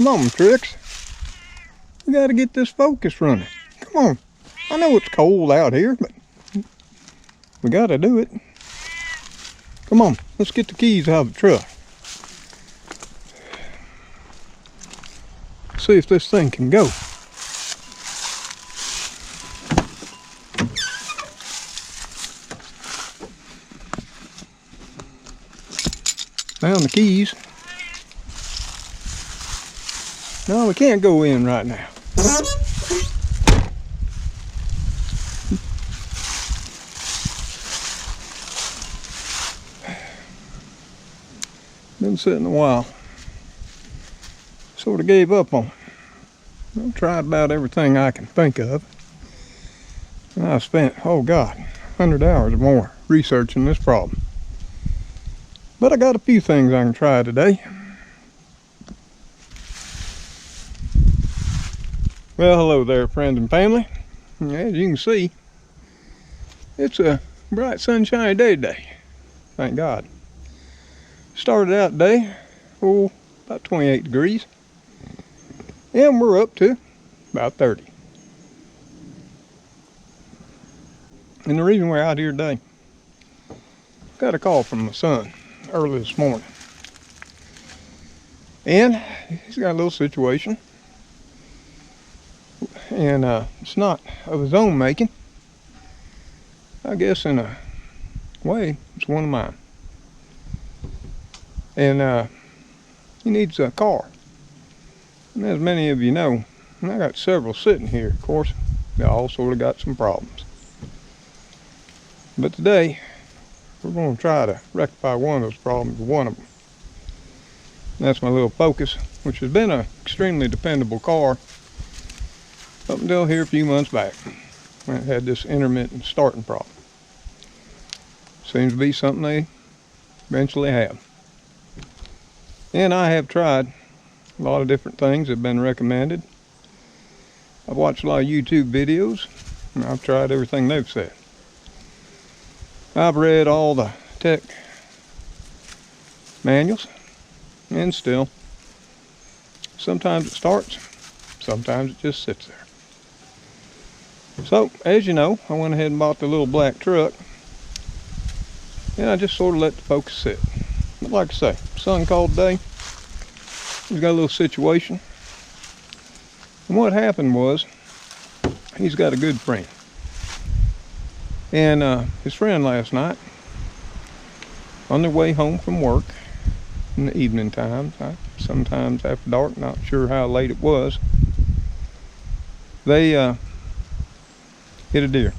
Come on, Trix. We gotta get this focus running. Come on. I know it's cold out here, but we gotta do it. Come on, let's get the keys out of the truck. See if this thing can go. Found the keys. No, we can't go in right now. Been sitting a while. Sort of gave up on it. I've tried about everything I can think of. And I've spent, oh God, 100 hours or more researching this problem. But I got a few things I can try today. Well, hello there, friends and family. As you can see, it's a bright, sunshiny day today. Thank God. Started out today, about 28 degrees. And we're up to about 30. And the reason we're out here today, got a call from my son early this morning. And he's got a little situation. And it's not of his own making. I guess in a way, it's one of mine. And he needs a car. And as many of you know, and I got several sitting here, of course, they all sort of got some problems. But today, we're going to try to rectify one of those problems with one of them. And that's my little Focus, which has been an extremely dependable car up until here a few months back, when it had this intermittent starting problem. Seems to be something they eventually have. And I have tried a lot of different things that have been recommended. I've watched a lot of YouTube videos, and I've tried everything they've said. I've read all the tech manuals, and still, sometimes it starts, sometimes it just sits there. So, as you know, I went ahead and bought the little black truck, and I just sort of let the Focus sit. But like I say, son called today. He's got a little situation. And what happened was, he's got a good friend. And his friend last night, on their way home from work, in the evening times, sometimes after dark, not sure how late it was, they hit a deer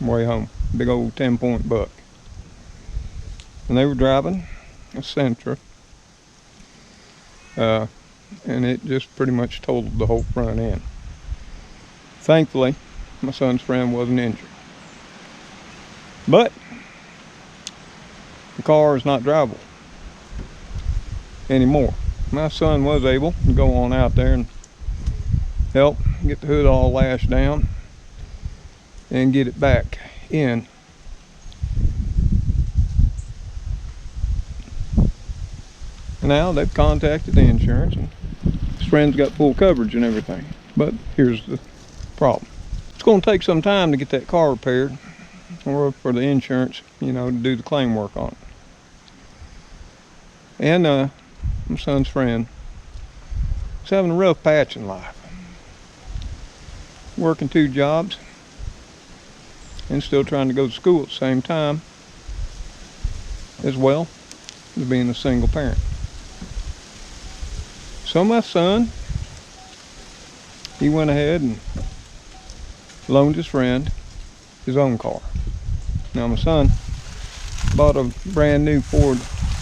on the way home, big old 10-point buck. And they were driving a Sentra, and it just pretty much totaled the whole front end. Thankfully, my son's friend wasn't injured. But the car is not drivable anymore. My son was able to go on out there and help get the hood all lashed down and get it back in. Now they've contacted the insurance, and his friend's got full coverage and everything. But here's the problem. It's going to take some time to get that car repaired, or for the insurance, to do the claim work on it. And my son's friend is having a rough patch in life. Working 2 jobs and still trying to go to school at the same time, as well as being a single parent. So my son, he went ahead and loaned his friend his own car. Now my son bought a brand new Ford,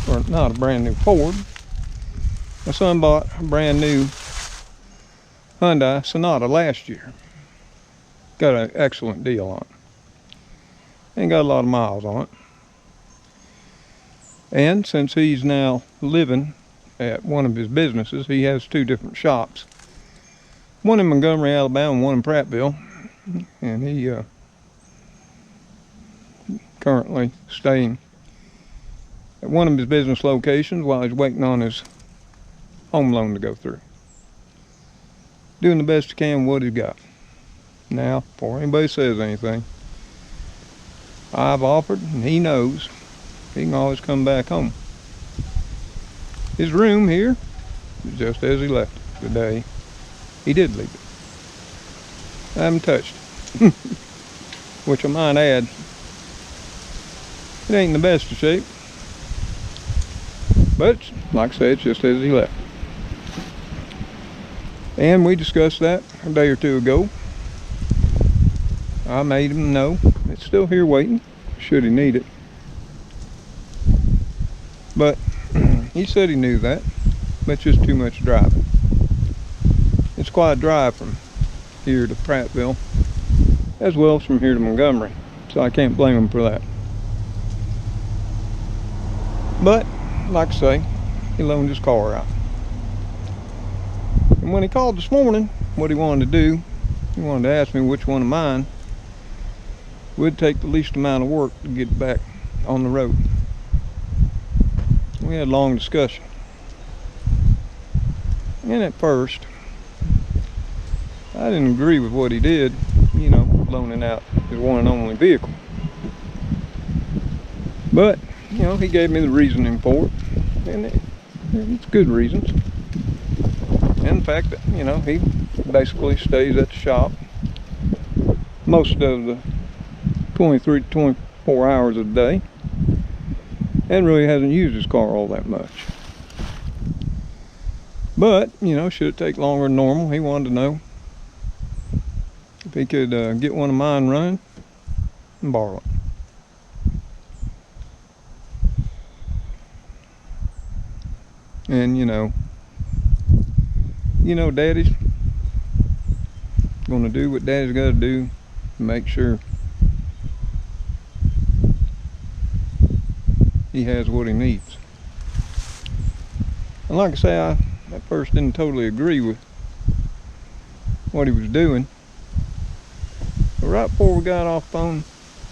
or not a brand new Ford. My son bought a brand new Hyundai Sonata last year. Got an excellent deal on it. Ain't got a lot of miles on it. And since he's now living at one of his businesses, he has 2 different shops. One in Montgomery, Alabama, and one in Prattville. And he currently staying at one of his business locations while he's waiting on his home loan to go through. doing the best he can with what he's got. Now, before anybody says anything, I've offered, and he knows, he can always come back home. His room here is just as he left it the day he did leave it. I haven't touched it. Which I might add, it ain't in the best of shape. But, like I say, it's just as he left. And we discussed that a day or two ago. I made him know it's still here waiting, should he need it. But he said he knew that, but it's just too much driving. It's quite a drive from here to Prattville, as well as from here to Montgomery, so I can't blame him for that. But, like I say, he loaned his car out. And when he called this morning, what he wanted to do, he wanted to ask me which one of mine would take the least amount of work to get back on the road. We had a long discussion. And at first, I didn't agree with what he did, you know, loaning out his one and only vehicle. But, you know, he gave me the reasoning for it, and it's good reasons. And the fact that, you know, he basically stays at the shop most of the 23 to 24 hours a day, and really hasn't used his car all that much. But, you know, should it take longer than normal, he wanted to know if he could get one of mine running and borrow it. And you know, Daddy's gonna do what Daddy's gotta do to make sure he has what he needs. And like I say, I at first didn't totally agree with what he was doing. But right before we got off the phone,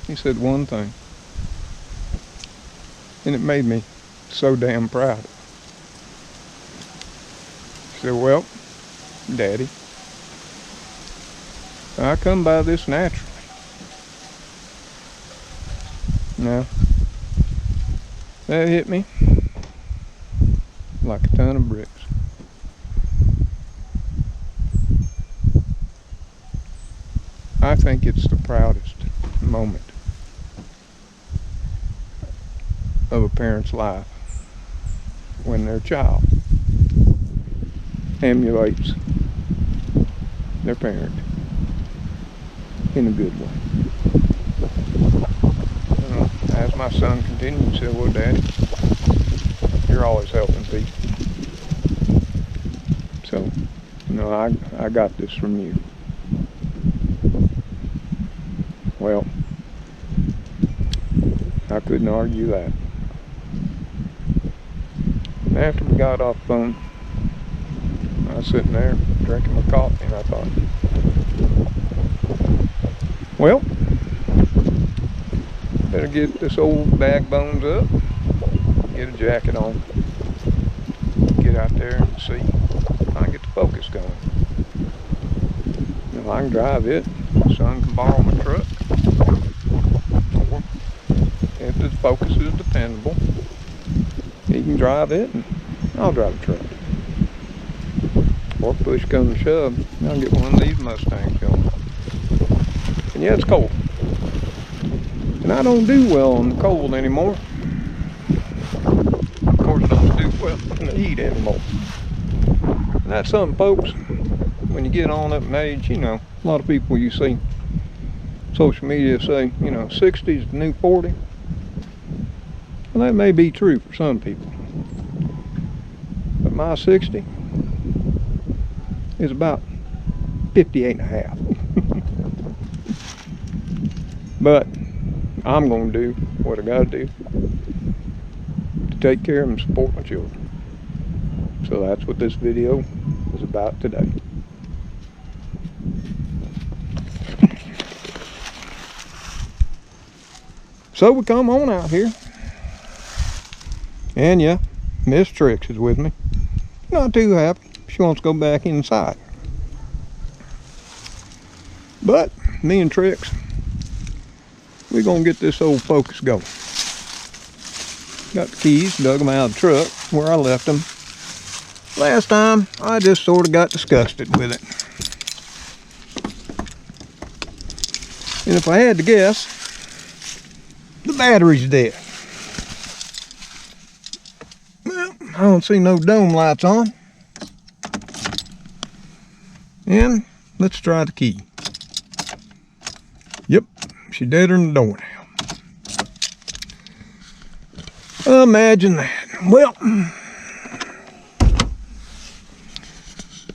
he said one thing. And it made me so damn proud. He said, well, Daddy, I come by this naturally. Now, that hit me like a ton of bricks. I think it's the proudest moment of a parent's life when their child emulates their parent in a good way. As my son continued, he said, well, Daddy, you're always helping people. So, I got this from you. Well, I couldn't argue that. And after we got off the phone, I was sitting there drinking my coffee, and I thought, well, better get this old bag bones up, get a jacket on, get out there and see if I can get the Focus going. If I can drive it, my son can borrow my truck. Or if the Focus is dependable, he can drive it and I'll drive the truck. Or if push comes to shove, I'll get one of these Mustangs going. And yeah, it's cold. And I don't do well in the cold anymore. Of course, I don't do well in the heat anymore. And that's something, folks, when you get on up in age, a lot of people you see social media say, 60 is the new 40. Well, that may be true for some people. But my 60 is about 58 and a half. But I'm going to do what I got to do to take care of and support my children. So that's what this video is about today. So we come on out here. And yeah, Miss Trix is with me. Not too happy. She wants to go back inside. But me and Trix, we're gonna get this old Focus going. Got the keys, dug them out of the truck where I left them. Last time, I just sort of got disgusted with it. And if I had to guess, the battery's dead. Well, I don't see no dome lights on. And let's try the key. Yep, she's deader than the door now. Imagine that. Well,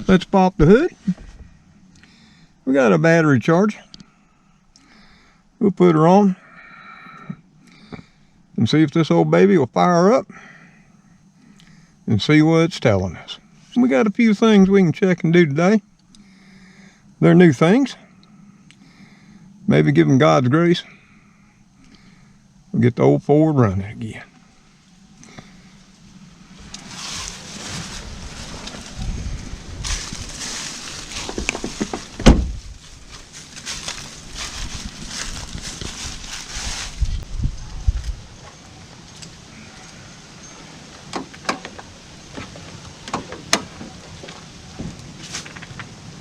let's pop the hood. We got a battery charger. We'll put her on and see if this old baby will fire up and see what it's telling us. We got a few things we can check and do today. They're new things. Maybe give them God's grace. We'll get the old Ford running again.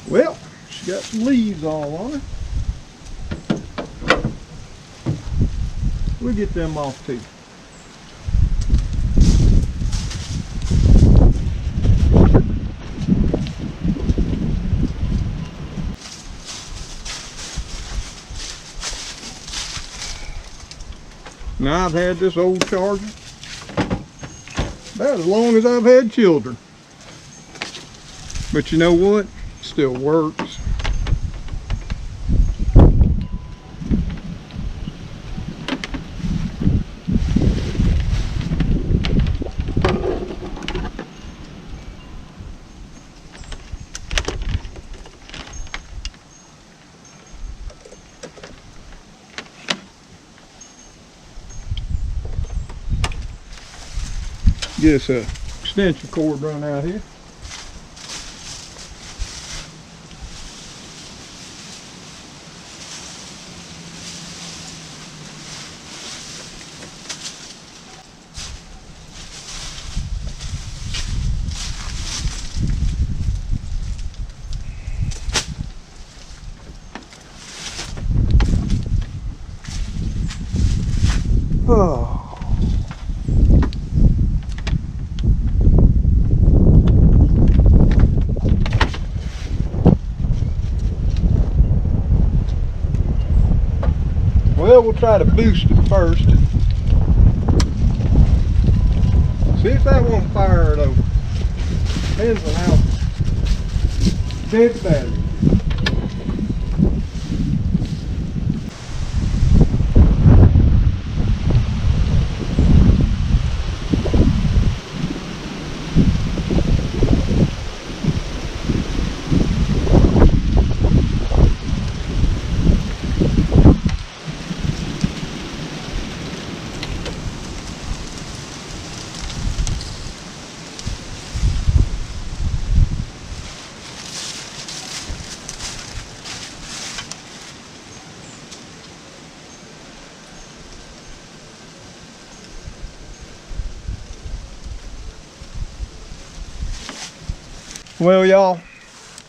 Well, she got some leaves all on her. We'll get them off too. Now I've had this old charger about as long as I've had children. But you know what? Still works. Get us a extension cord run out here. Oh. Well, we'll try to boost it first. See if that won't fire it over. Depends on how dead the battery. Well, y'all,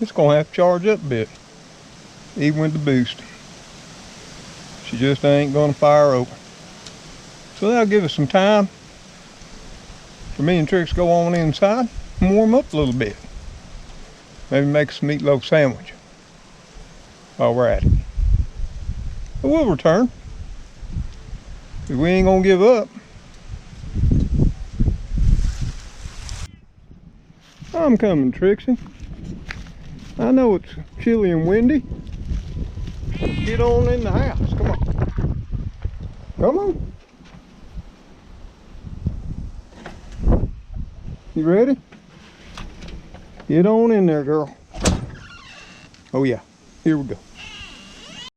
it's gonna have to charge up a bit, even with the boost. She just ain't gonna fire open. So that'll give us some time for me and Trix to go on inside and warm up a little bit. Maybe make some meatloaf sandwich while we're at it. But we'll return. We ain't gonna give up. I'm coming, Trixie. I know it's chilly and windy. Get on in the house. Come on. Come on. You ready? Get on in there, girl. Oh yeah. Here we go.